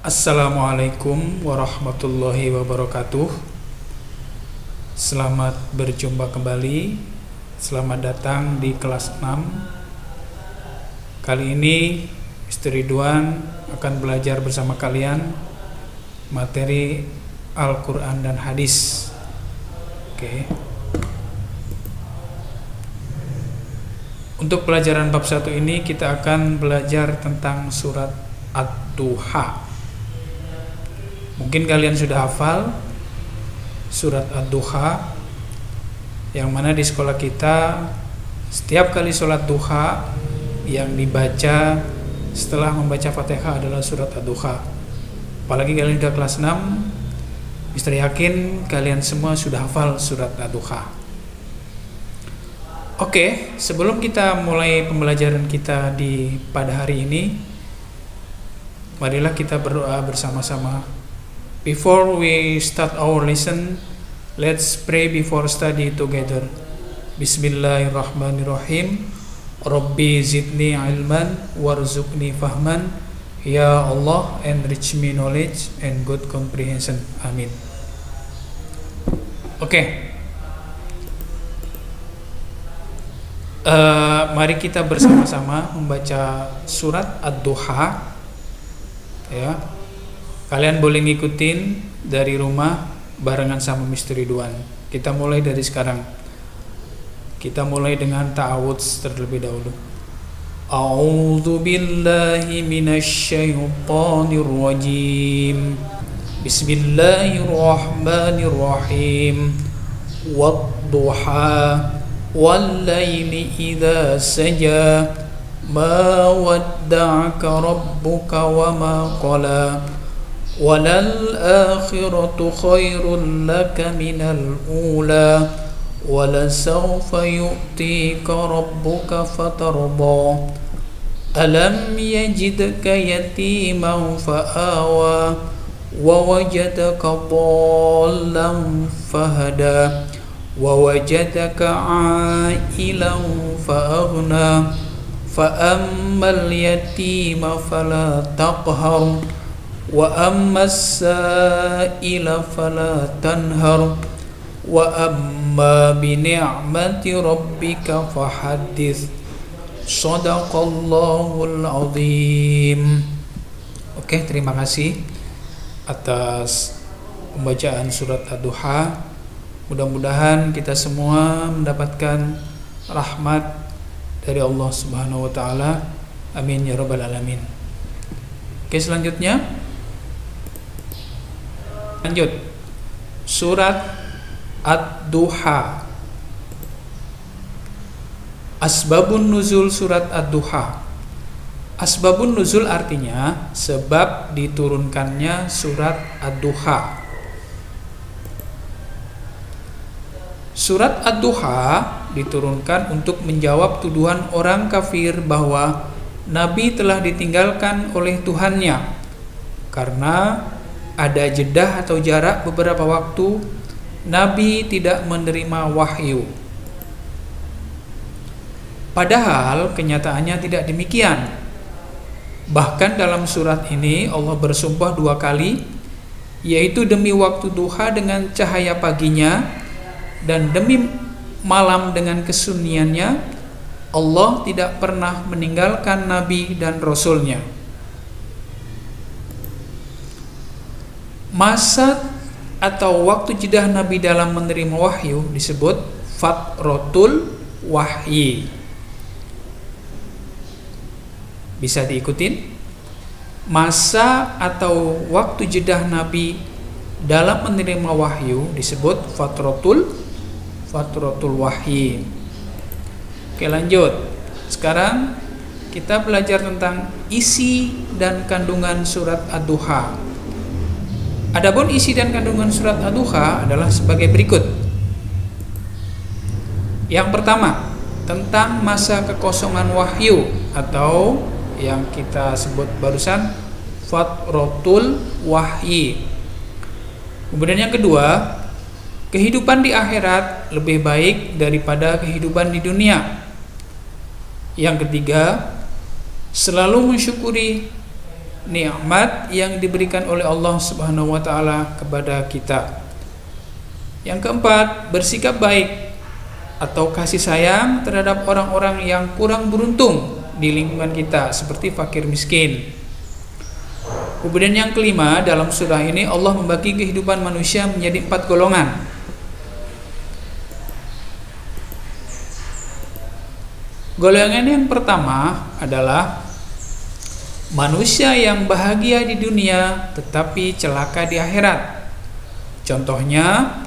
Assalamualaikum warahmatullahi wabarakatuh. Selamat berjumpa kembali. Selamat datang di kelas 6. Kali ini Mr. Ridwan akan belajar bersama kalian materi Al-Quran dan Hadis. Oke. Untuk pelajaran bab 1 ini kita akan belajar tentang surat Ad-Duha. Mungkin kalian sudah hafal surat Ad-Duha, yang mana di sekolah kita setiap kali sholat duha yang dibaca setelah membaca Fatihah adalah surat Ad-Duha. Apalagi kalian sudah kelas 6, Mister yakin kalian semua sudah hafal surat Ad-Duha. Oke, sebelum kita mulai pembelajaran kita pada hari ini, marilah kita berdoa bersama-sama. Before we start our lesson, let's pray before study together. Bismillahirrahmanirrahim. Rabbi zidni ilman warzuqni fahman. Ya Allah, enrich me knowledge and good comprehension. Amin. Oke. Mari kita bersama-sama membaca surat Ad-Duha. Ya. Kalian boleh ngikutin dari rumah barengan sama Mr. Ridwan. Kita mulai dari sekarang. Kita mulai dengan ta'awudz terlebih dahulu. A'udzu billahi minasyaitonir rajim. Bismillahirrahmanirrahim. Wad-duha wal-laili idza saja. Ma wadda'aka rabbuka wa ma qala. وَلَلْآخِرَةُ خَيْرٌ لَكَ مِنَ الْأُولَى وَلَسَوْفَ يُؤْتِيكَ رَبُّكَ فَتَرْضَى أَلَمْ يَجِدْكَ يَتِيمًا فَآوَى وَوَجَدَكَ ضَالًّا فَهَدَى وَوَجَدَكَ عَائِلًا فَأَغْنَى فَأَمَّا الْيَتِيمَ فَلَا تَقْهَرْ وَأَمَّا السَّائِلَ فَلَا تَنْهَرْ وَأَمَّا بِنِعْمَةِ رَبِّكَ فَحَدِّثْ صَدَقَ اللَّهُ الْعَظِيمُ. Oke, terima kasih atas pembacaan surat Ad-Duha. Mudah-mudahan kita semua mendapatkan rahmat dari Allah Subhanahu wa taala. Amin ya rabbal alamin. Oke, selanjutnya lanjut surat Ad-Duha. Asbabun nuzul surat Ad-Duha. Asbabun nuzul artinya sebab diturunkannya surat Ad-Duha. Surat Ad-Duha diturunkan untuk menjawab tuduhan orang kafir bahwa Nabi telah ditinggalkan oleh Tuhannya karena ada jedah atau jarak beberapa waktu Nabi tidak menerima wahyu. Padahal kenyataannya tidak demikian. Bahkan dalam surat ini Allah bersumpah 2 kali, yaitu demi waktu duha dengan cahaya paginya dan demi malam dengan kesunyiannya. Allah tidak pernah meninggalkan Nabi dan Rasulnya. Masa atau waktu jeda Nabi dalam menerima wahyu disebut fatratul wahyi. Bisa diikutin? Masa atau waktu jeda Nabi dalam menerima wahyu disebut fatratul wahyi. Oke, lanjut. Sekarang kita belajar tentang isi dan kandungan surat Ad-Duha. Adapun isi dan kandungan surat Ad-Duha adalah sebagai berikut. Yang pertama, tentang masa kekosongan wahyu atau yang kita sebut barusan fatratul wahyi. Kemudian yang kedua, kehidupan di akhirat lebih baik daripada kehidupan di dunia. Yang ketiga, selalu mensyukuri nikmat yang diberikan oleh Allah Subhanahu wa taala kepada kita. Yang keempat, bersikap baik atau kasih sayang terhadap orang-orang yang kurang beruntung di lingkungan kita, seperti fakir miskin. Kemudian yang kelima, dalam surah ini Allah membagi kehidupan manusia menjadi 4 golongan. Golongan yang pertama adalah manusia yang bahagia di dunia tetapi celaka di akhirat. Contohnya,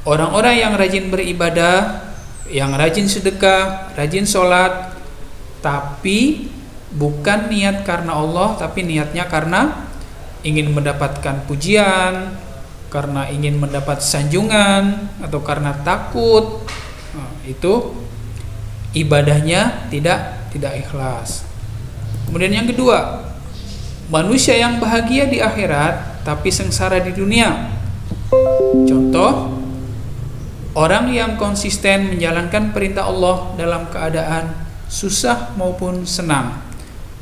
orang-orang yang rajin beribadah, yang rajin sedekah, rajin sholat, tapi bukan niat karena Allah, tapi niatnya karena ingin mendapatkan pujian, karena ingin mendapat sanjungan, atau karena takut. Itu ibadahnya tidak ikhlas. Kemudian yang kedua, manusia yang bahagia di akhirat tapi sengsara di dunia. Contoh, orang yang konsisten menjalankan perintah Allah dalam keadaan susah maupun senang.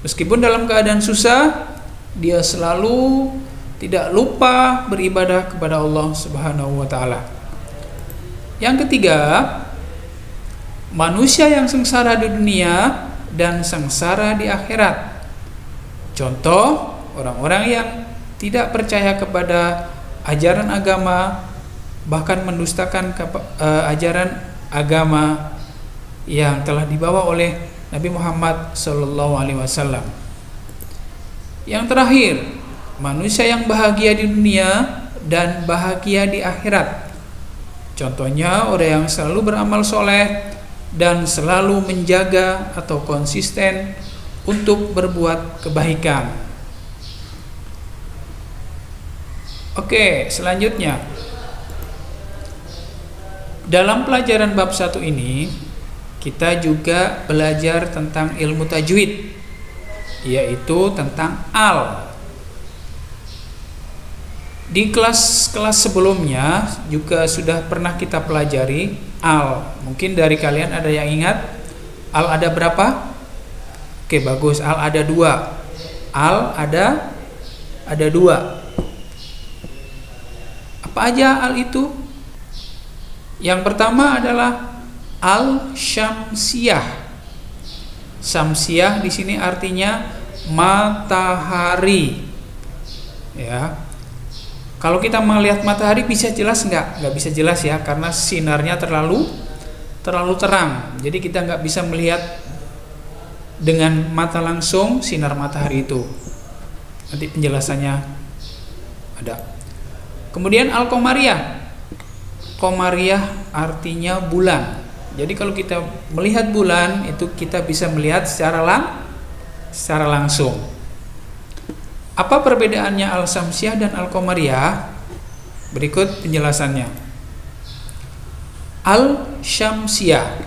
Meskipun dalam keadaan susah, dia selalu tidak lupa beribadah kepada Allah Subhanahu wa taala. Yang ketiga, manusia yang sengsara di dunia dan sengsara di akhirat. Contoh, orang-orang yang tidak percaya kepada ajaran agama, bahkan mendustakan ajaran agama yang telah dibawa oleh Nabi Muhammad SAW. Yang terakhir, manusia yang bahagia di dunia dan bahagia di akhirat. Contohnya, orang yang selalu beramal soleh dan selalu menjaga atau konsisten untuk berbuat kebaikan. Oke, selanjutnya, dalam pelajaran bab 1 ini kita juga belajar tentang ilmu tajwid, yaitu tentang al. Di kelas-kelas sebelumnya juga sudah pernah kita pelajari al. Mungkin dari kalian ada yang ingat al ada berapa? Oke, bagus. Al ada 2. Al ada 2. Apa aja al itu? Yang pertama adalah al-syamsiyah. Syamsiyah di sini artinya matahari. Ya. Kalau kita melihat matahari bisa jelas nggak? Nggak bisa jelas ya, karena sinarnya terlalu terang. Jadi kita nggak bisa melihat dengan mata langsung sinar matahari itu. Nanti penjelasannya ada. Kemudian al-qamariyah. Qamariyah artinya bulan. Jadi kalau kita melihat bulan itu kita bisa melihat secara langsung. Apa perbedaannya al-syamsiyah dan al-qamariyah? Berikut penjelasannya. Al-syamsiyah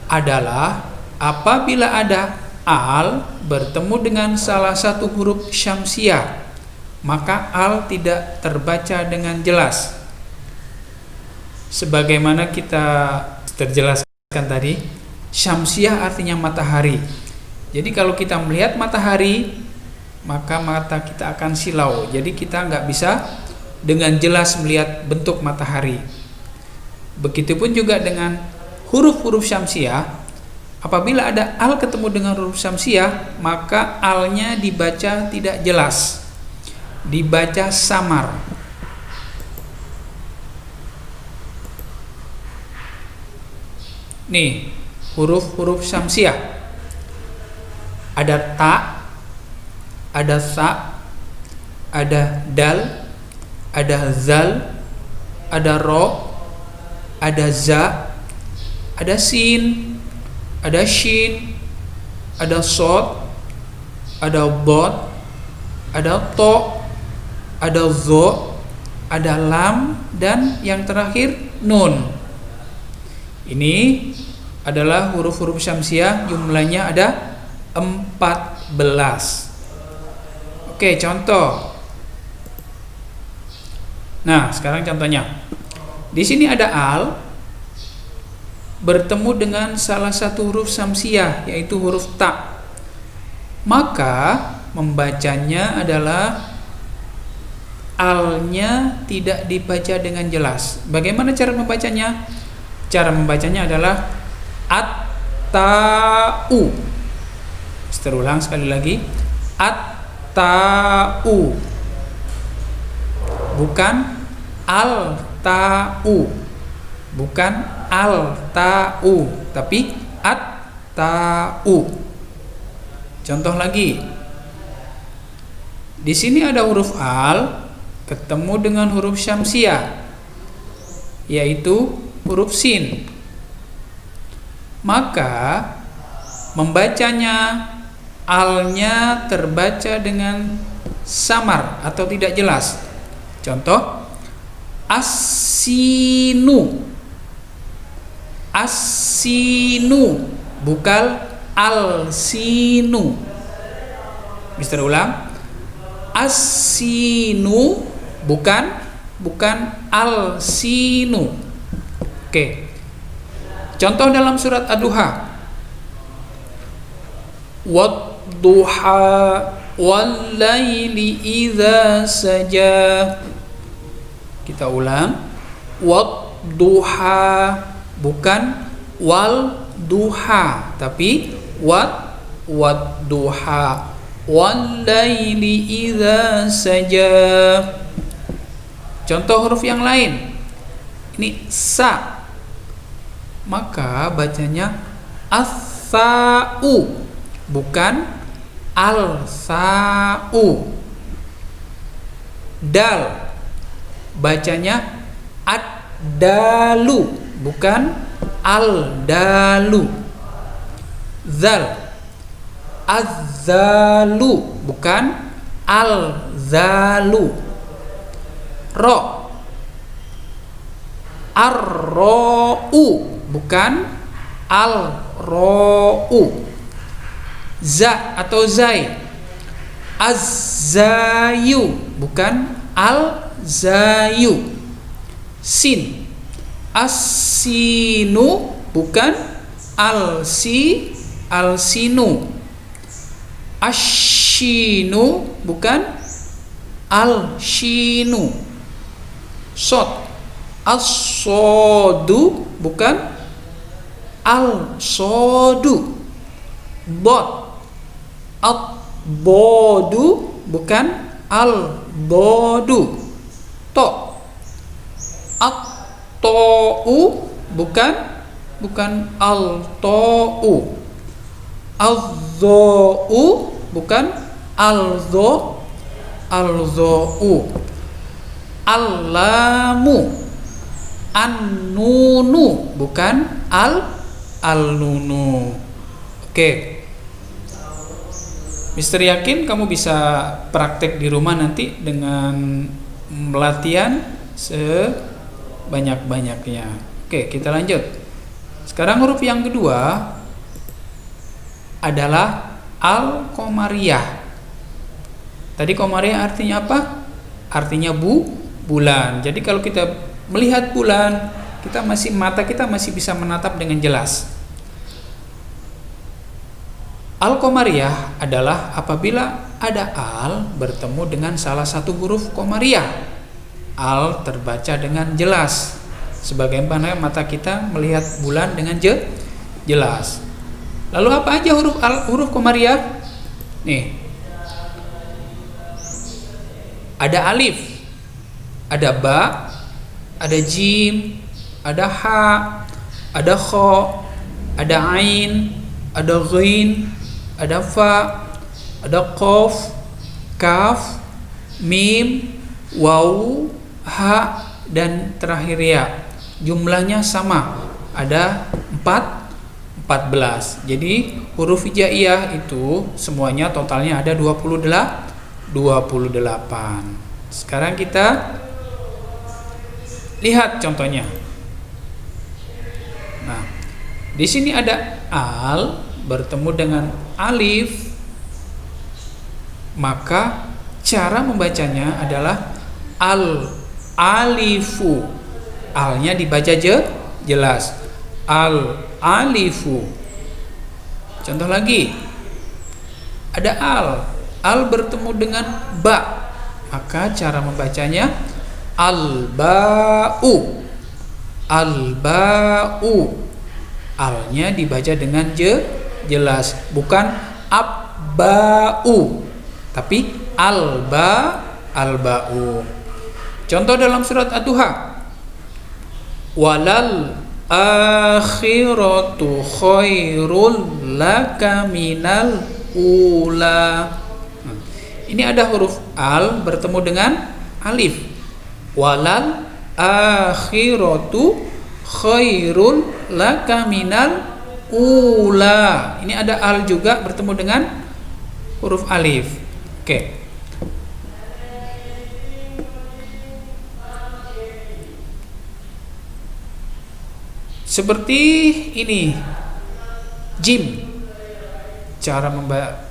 adalah apabila ada al bertemu dengan salah satu huruf syamsiyah, maka al tidak terbaca dengan jelas. Sebagaimana kita terjelaskan tadi, syamsiyah artinya matahari. Jadi kalau kita melihat matahari, maka mata kita akan silau. Jadi kita nggak bisa dengan jelas melihat bentuk matahari. Begitupun juga dengan huruf-huruf syamsiyah. Apabila ada al ketemu dengan huruf syamsiyah, maka alnya dibaca tidak jelas, dibaca samar. Nih, huruf-huruf syamsiyah. Ada ta, ada sa, ada dal, ada zal, ada ro, ada za, ada sin, ada shin, ada sod, ada bod, ada to, ada zo, ada lam, dan yang terakhir nun. Ini adalah huruf-huruf syamsiyah, jumlahnya ada 14. Oke, contoh. Nah, sekarang contohnya. Di sini ada al bertemu dengan salah satu huruf syamsiyah, yaitu huruf ta. Maka membacanya adalah alnya tidak dibaca dengan jelas. Bagaimana cara membacanya? Cara membacanya adalah at-ta'u. Terulang sekali lagi, at-ta'u, bukan al-ta'u, bukan al-ta'u, tapi at-ta'u. Contoh lagi, di sini ada huruf al ketemu dengan huruf syamsiah, yaitu huruf sin. Maka membacanya, alnya terbaca dengan samar atau tidak jelas. Contoh, as-sinu, as-sinu, bukan al-sinu. Bisa ulang, as-sinu, bukan al-sinu. Oke. Contoh dalam surat Ad-Duha, wad-duha wal-laili idza saja. Kita ulang, wad-duha, bukan wal-duha, tapi wad-duha wal-laili idza saja. Contoh huruf yang lain, ini sa, maka bacanya as-sa'u, bukan al-sa'u. Dal, bacanya ad-dalu, bukan al-dalu. Zal, az-zalu, bukan al-zalu. Ro, ar-ro'u, bukan al-ro'u. Za atau zai, az-zayu, bukan al-zayu. Sin, as-sinu, bukan al-sinu. Ash-shinu, bukan al-shinu. Sod, as-sodu, bukan al-sodu. Bod, at-bodu, bukan al-bodu. To, at-to'u, bukan al-to'u. Al-zo'u, bukan al-zo'u. Al-lamu, an-nunu, bukan al-nunu. Oke. Mister yakin kamu bisa praktek di rumah nanti dengan latihan sebanyak-banyaknya. Oke, kita lanjut. Sekarang huruf yang kedua adalah al-qamariyah. Tadi qamariyah artinya apa? Artinya bulan. Jadi kalau kita melihat bulan, mata kita masih bisa menatap dengan jelas. Al-qamariyah adalah apabila ada al bertemu dengan salah satu huruf qamariyah. Al terbaca dengan jelas, sebagaimana mata kita melihat bulan dengan jelas. Lalu apa aja huruf qamariyah? Nih, ada alif, ada ba, ada jim, ada ha, ada kha, ada ain, ada ghain, ada fa, ada qaf, kaf, mim, waw, ha, dan terakhir ya. Jumlahnya sama, ada 14. Jadi huruf hijaiyah itu semuanya totalnya ada 28. Sekarang kita lihat contohnya. Nah, di sini ada al bertemu dengan alif, maka cara membacanya adalah al-alifu. Alnya dibaca jelas, al-alifu. Contoh lagi, ada al al bertemu dengan ba, maka cara membacanya al-ba'u. Al-ba'u. Alnya dibaca dengan jelas, bukan abba'u, tapi al-ba'u. Contoh dalam surat Ad-Duha. Walal akhiratu khairul laka minal ula. Ini ada huruf al bertemu dengan alif. Walal akhiratu khairul laka minal ula. Ini ada al juga bertemu dengan huruf alif. Oke. Seperti ini, jim. Cara membaca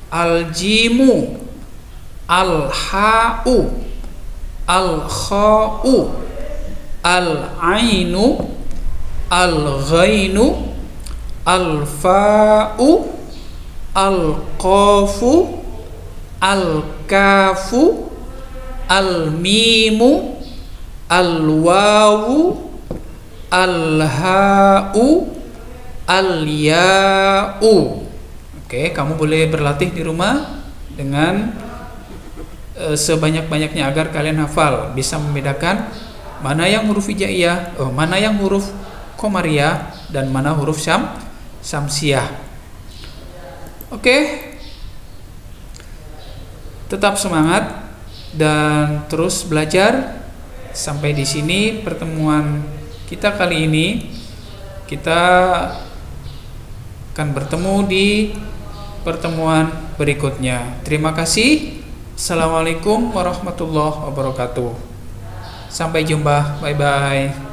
al-jimu, al-ha'u, al-kha'u, al-ainu, al-ghainu, al-fa'u, al-qafu, al-kafu, al-mimu, al-wawu, al-ha'u, al-ya'u. Oke, kamu boleh berlatih di rumah dengan sebanyak-banyaknya agar kalian hafal, bisa membedakan mana yang huruf hijaiyah, mana yang huruf qamariyah, dan mana huruf syamsiyah. Oke. Tetap semangat dan terus belajar. Sampai di sini pertemuan kita kali ini. Kita akan bertemu di pertemuan berikutnya. Terima kasih. Assalamualaikum warahmatullahi wabarakatuh. Sampai jumpa. Bye bye.